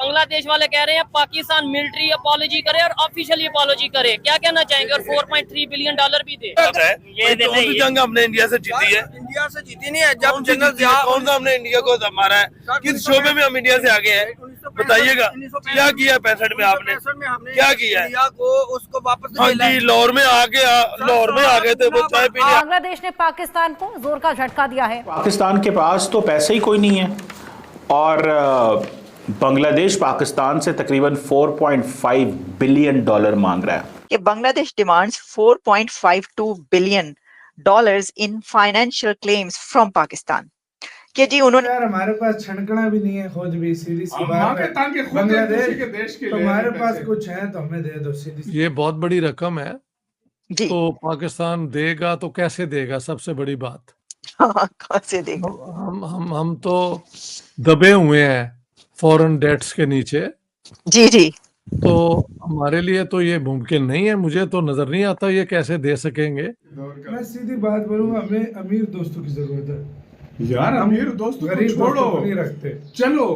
बांग्लादेश वाले कह रहे हैं पाकिस्तान मिलिट्री अपॉलॉजी करे और ऑफिशियली अपॉलॉजी करे, क्या कहना चाहेंगे? और $4.3 बिलियन भी दे। ये कौन सी जंग हमने इंडिया से जीती है? इंडिया से जीती नहीं है। जब जनरल कौन सा हमने इंडिया को मारा है? किस शोबे में हम इंडिया से आगे हैं? बताइएगा क्या किया 65 में आपने? क्या किया है? इंडिया को उसको वापस हाँ जी, लाहौर में आ गए थे वो चाय पीने। बांग्लादेश ने पाकिस्तान को जोर का झटका दिया है। पाकिस्तान के पास तो पैसे ही कोई नहीं है और बांग्लादेश पाकिस्तान से तकरीबन $4.5 बिलियन मांग रहा है। कि Bangladesh demands $4.52 billion in financial claims from Pakistan. कि जी उन्होंने यार हमारे पास छनकना भी नहीं है, खुद भी सीधी सी बात है। बांग्लादेश के हमारे पास कुछ है तो हमें दे दो सीधी। ये बहुत बड़ी रकम है जी तो पाकिस्तान देगा तो कैसे देगा? सबसे बड़ी बात कैसे देगा? हम तो दबे हुए हैं फॉरेन डेट्स के नीचे। जी जी तो हमारे लिए तो ये मुमकिन नहीं है। मुझे तो नजर नहीं आता ये कैसे दे सकेंगे। मैं सीधी बात बोलूंगा, हमें अमीर दोस्तों की जरूरत है यार। अमीर दोस्तों को छोड़ो, नहीं रखते। चलो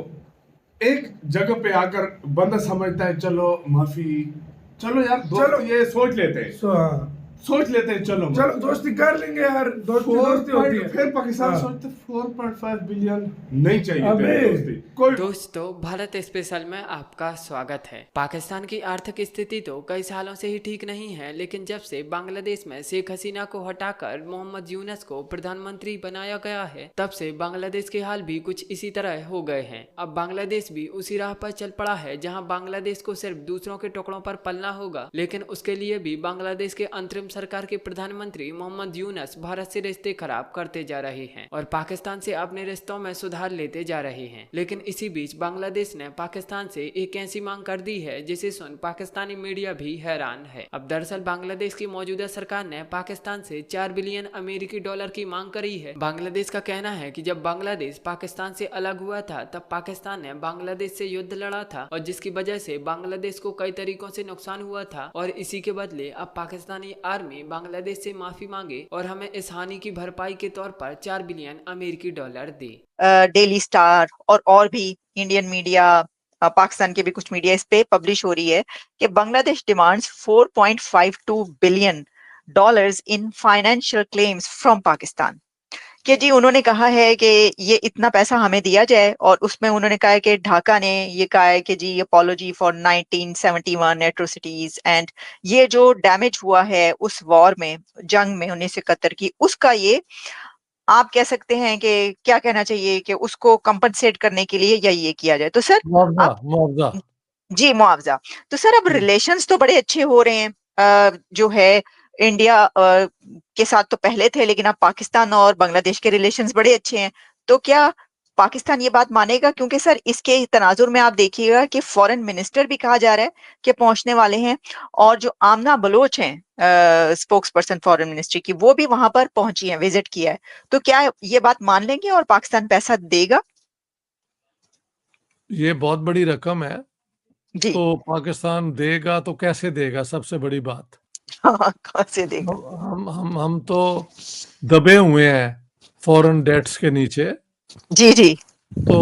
एक जगह पे आकर बंदा समझता है चलो माफी, चलो यार दोस्त ये सोच लेते हैं सोच लेते हैं चलो दोस्ती कर लेंगे यार। दोस्ती होती है। फिर पाकिस्तान सोचते 4.5 बिलियन नहीं चाहिए दोस्ती कोई। दोस्तों, भारत स्पेशल में आपका स्वागत है। पाकिस्तान की आर्थिक स्थिति तो कई सालों से ही ठीक नहीं है, लेकिन जब से बांग्लादेश में शेख हसीना को हटाकर मोहम्मद यूनुस को प्रधानमंत्री बनाया गया है, तब से बांग्लादेश के हाल भी कुछ इसी तरह हो गए हैं। अब बांग्लादेश भी उसी राह पर चल पड़ा है जहाँ बांग्लादेश को सिर्फ दूसरों के टुकड़ों पर पलना होगा, लेकिन उसके लिए भी बांग्लादेश के अंतरिम सरकार के प्रधानमंत्री मोहम्मद यूनुस भारत से रिश्ते खराब करते जा रहे हैं और पाकिस्तान से अपने रिश्तों में सुधार लेते जा रहे हैं। लेकिन इसी बीच बांग्लादेश ने पाकिस्तान से एक ऐसी मांग कर दी है जिसे सुन पाकिस्तानी मीडिया भी हैरान है। अब दरअसल बांग्लादेश की मौजूदा सरकार ने पाकिस्तान से $4 बिलियन अमेरिकी डॉलर की मांग करी है। बांग्लादेश का कहना है कि जब बांग्लादेश पाकिस्तान से अलग हुआ था तब पाकिस्तान ने बांग्लादेश से युद्ध लड़ा था और जिसकी वजह से बांग्लादेश को कई तरीकों से नुकसान हुआ था और इसी के बदले अब पाकिस्तानी आर्मी बांग्लादेश से माफी मांगे और हमें इस हानि की भरपाई के तौर पर $4 बिलियन अमेरिकी डॉलर दे। डेली स्टार और भी इंडियन मीडिया, पाकिस्तान के भी कुछ मीडिया इस पे पब्लिश हो रही है कि Bangladesh demands $4.52 billion in financial claims from Pakistan. कि जी उन्होंने कहा है कि ये इतना पैसा हमें दिया जाए और उसमें उन्होंने कहा है कि ढाका ने ये कहा है कि जी अपॉलॉजी फॉर 1971 एट्रोसिटीज एंड ये जो डैमेज हुआ है उस वॉर में, जंग में 1971 की, उसका ये आप कह सकते हैं कि क्या कहना चाहिए कि उसको कंपनसेट करने के लिए या ये किया जाए। तो सर मुआवजा जी मुआवजा। तो सर अब रिलेशंस तो बड़े अच्छे हो रहे हैं जो है इंडिया के साथ तो पहले थे, लेकिन अब पाकिस्तान और बांग्लादेश के रिलेशंस बड़े अच्छे हैं। तो क्या पाकिस्तान ये बात मानेगा? क्योंकि सर इसके तनाजुर में आप देखिएगा कि फॉरेन मिनिस्टर भी कहा जा रहा है कि पहुंचने वाले हैं और जो आमना बलोच हैं स्पोक्स पर्सन फॉरेन मिनिस्ट्री की, वो भी वहां पर पहुंची है, विजिट किया है। तो क्या ये बात मान लेंगे और पाकिस्तान पैसा देगा? ये बहुत बड़ी रकम है जी तो पाकिस्तान देगा तो कैसे देगा? सबसे बड़ी बात कैसे देगा? हम तो दबे हुए हैं फॉरेन डेट्स के नीचे। जी जी तो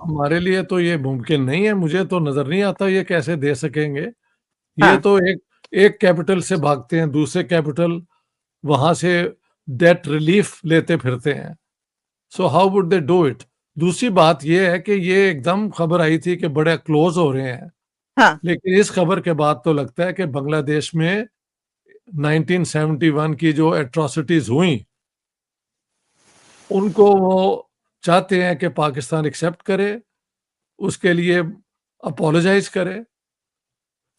हमारे लिए तो ये मुमकिन नहीं है। मुझे तो नजर नहीं आता ये कैसे दे सकेंगे। ये तो एक कैपिटल से भागते हैं दूसरे कैपिटल, वहां से डेट रिलीफ लेते फिरते हैं। So how would they do it? दूसरी बात ये है कि ये एकदम खबर आई थी कि बड़े क्लोज हो रहे हैं। हाँ। लेकिन इस खबर के बाद तो लगता है कि बांग्लादेश में 1971 की जो एट्रोसिटीज हुई उनको वो चाहते हैं कि पाकिस्तान एक्सेप्ट करे, उसके लिए अपोलोजाइज करे।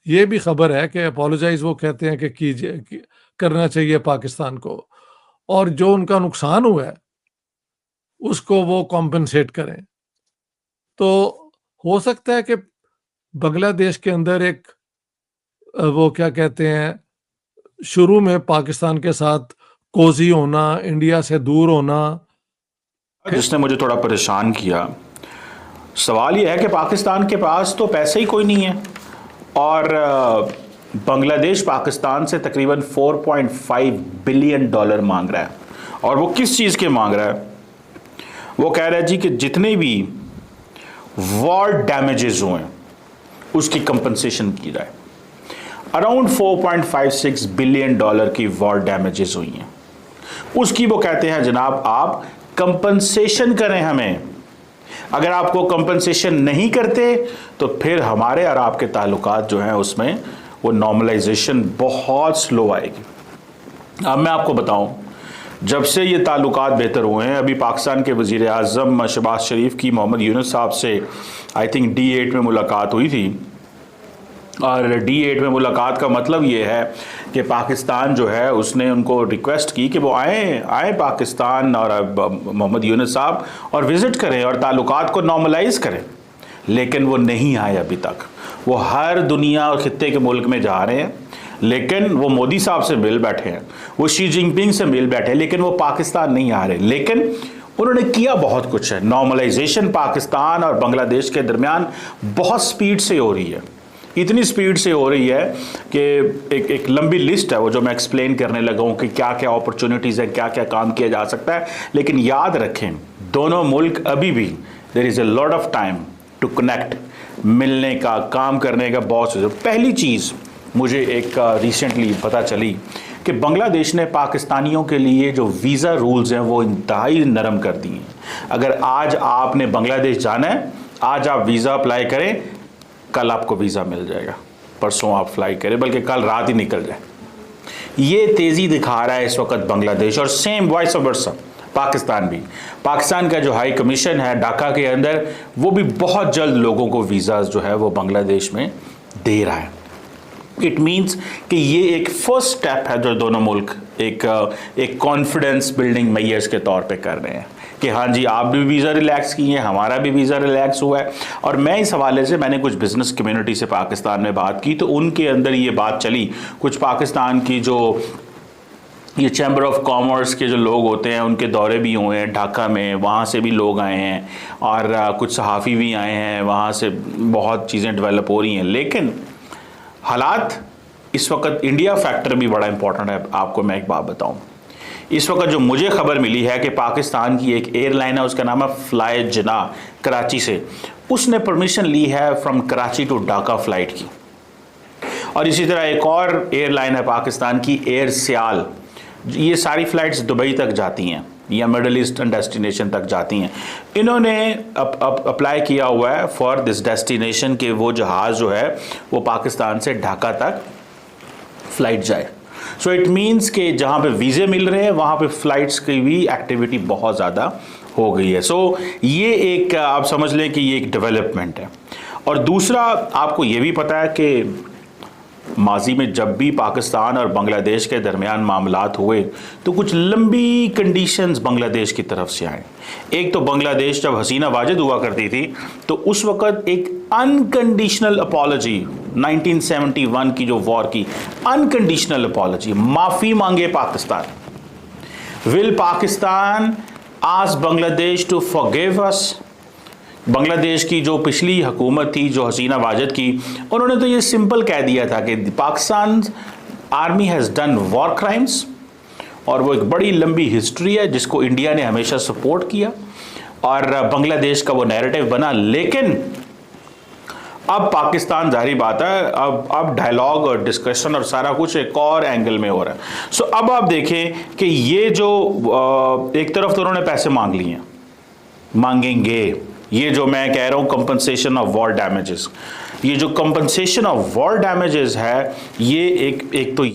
ये भी खबर है कि अपोलोजाइज वो कहते हैं कि करना चाहिए पाकिस्तान को, और जो उनका नुकसान हुआ है उसको वो कॉम्पनसेट करें। तो हो सकता है कि बांग्लादेश के अंदर एक वो क्या कहते हैं, शुरू में पाकिस्तान के साथ कोजी होना, इंडिया से दूर होना, जिसने मुझे थोड़ा परेशान किया। सवाल यह है कि पाकिस्तान के पास तो पैसे ही कोई नहीं है और बांग्लादेश पाकिस्तान से तकरीबन $4.5 बिलियन मांग रहा है। और वो किस चीज़ के मांग रहा है? वो कह रहा है जी कि जितने भी वॉर डैमेजेस हुए उसकी कंपनसेशन की जाए। अराउंड $4.56 बिलियन की वॉर डैमेजेस हुई हैं, उसकी वो कहते हैं जनाब आप कंपनसेशन करें हमें। अगर आपको कंपनसेशन नहीं करते तो फिर हमारे और आपके ताल्लुकात जो हैं उसमें वो नॉर्मलाइजेशन बहुत स्लो आएगी। अब मैं आपको बताऊं, जब से ये ताल्लुकात बेहतर हुए हैं, अभी पाकिस्तान के वज़ीर आज़म शहबाज शरीफ की मोहम्मद यूनुस साहब से आई थिंक D8 में मुलाकात हुई थी, और D8 में मुलाकात का मतलब ये है कि पाकिस्तान जो है उसने उनको रिक्वेस्ट की कि वो आए पाकिस्तान और मोहम्मद यूनुस साहब और विज़िट करें और ताल्लुकात को नॉर्मलाइज करें, लेकिन वो नहीं आए अभी तक। वो हर दुनिया और खित्ते के मुल्क में जा रहे हैं, लेकिन वो मोदी साहब से मिल बैठे हैं, वो शी जिनपिंग से मिल बैठे हैं, लेकिन वो पाकिस्तान नहीं आ रहे। लेकिन उन्होंने किया बहुत कुछ है। नॉर्मलाइजेशन पाकिस्तान और बांग्लादेश के दरमियान बहुत स्पीड से हो रही है, इतनी स्पीड से हो रही है कि एक लंबी लिस्ट है वो जो मैं एक्सप्लेन करने लगा हूँ कि क्या क्या अपॉर्चुनिटीज़ हैं, क्या क्या काम किया जा सकता है। लेकिन याद रखें, दोनों मुल्क अभी भी there is a lot of time to connect, मिलने का, काम करने का बहुत से। पहली चीज़ मुझे एक रिसेंटली पता चली कि बांग्लादेश ने पाकिस्तानियों के लिए जो वीज़ा रूल्स हैं वो इंतहाई नरम कर दिए हैं। अगर आज आपने बांग्लादेश जाना है, आज आप वीज़ा अप्लाई करें, कल आपको वीज़ा मिल जाएगा, परसों आप फ्लाई करें, बल्कि कल रात ही निकल जाए। ये तेज़ी दिखा रहा है इस वक्त बांग्लादेश, और सेम वाइस वर्सा पाकिस्तान भी। पाकिस्तान का जो हाई कमीशन है ढाका के अंदर, वो भी बहुत जल्द लोगों को वीज़ाज जो है वो बांग्लादेश में दे रहा है। इट मीन्स कि ये एक फर्स्ट स्टेप है जो दोनों मुल्क एक कॉन्फिडेंस बिल्डिंग मेजर्स के तौर पे कर रहे हैं कि हाँ जी, आप भी वीज़ा रिलैक्स किए हैं, हमारा भी वीज़ा रिलैक्स हुआ है। और मैं इस हवाले से मैंने कुछ बिज़नेस कम्युनिटी से पाकिस्तान में बात की, तो उनके अंदर ये बात चली, कुछ पाकिस्तान की जो ये चैम्बर ऑफ कॉमर्स के जो लोग होते हैं उनके दौरे भी हुए हैं ढाका में, वहाँ से भी लोग आए हैं और कुछ सहाफ़ी भी आए हैं, वहाँ से बहुत चीज़ें डेवलप हो रही हैं। लेकिन हालात इस वक्त, इंडिया फैक्टर भी बड़ा इंपॉर्टेंट है। आपको मैं एक बात बताऊं, इस वक्त जो मुझे खबर मिली है कि पाकिस्तान की एक एयरलाइन है, उसका नाम है फ्लाई जिना, कराची से, उसने परमिशन ली है from Karachi to Dhaka flight की। और इसी तरह एक और एयरलाइन है पाकिस्तान की, एयर सियाल, ये सारी फ्लाइट्स दुबई तक जाती हैं या मिडल ईस्टर्न डेस्टिनेशन तक जाती हैं। इन्होंने अप्लाई किया हुआ है फॉर दिस डेस्टिनेशन कि वो जहाज़ जो है वो पाकिस्तान से ढाका तक फ़्लाइट जाए। सो इट मीन्स कि जहाँ पे वीज़े मिल रहे हैं वहाँ पे फ़्लाइट्स की भी एक्टिविटी बहुत ज़्यादा हो गई है। सो ये एक, आप समझ लें कि ये एक डेवलपमेंट है। और दूसरा, आपको ये भी पता है कि माजी में जब भी पाकिस्तान और बांग्लादेश के दरमियान मामलात हुए तो कुछ लंबी कंडीशंस बांग्लादेश की तरफ से आए। एक तो बांग्लादेश जब हसीना वाजिद हुआ करती थी तो उस वक़्त एक अनकंडीशनल अपॉलजी, 1971 की जो वॉर की अनकंडीशनल अपॉलजी, माफ़ी मांगे Pakistan. Will Pakistan ask Bangladesh to forgive us? Bangladesh की जो पिछली हुकूमत थी, जो हसीना वाजिद की, उन्होंने तो ये सिंपल कह दिया था कि Pakistan army has done war crimes, और वो एक बड़ी लंबी हिस्ट्री है जिसको इंडिया ने हमेशा सपोर्ट किया और बांग्लादेश का वो नैरेटिव बना। लेकिन अब पाकिस्तान, जाहिर बात है, अब डायलॉग और डिस्कशन और सारा कुछ एक और एंगल में हो रहा है। सो अब आप देखें कि ये जो एक तरफ तो उन्होंने पैसे मांग लिए हैं, मांगेंगे, ये जो मैं कह रहा हूँ कंपनसेशन ऑफ वॉर डैमेजेस, ये जो कंपनसेशन ऑफ वॉर डैमेजेस है, ये एक तो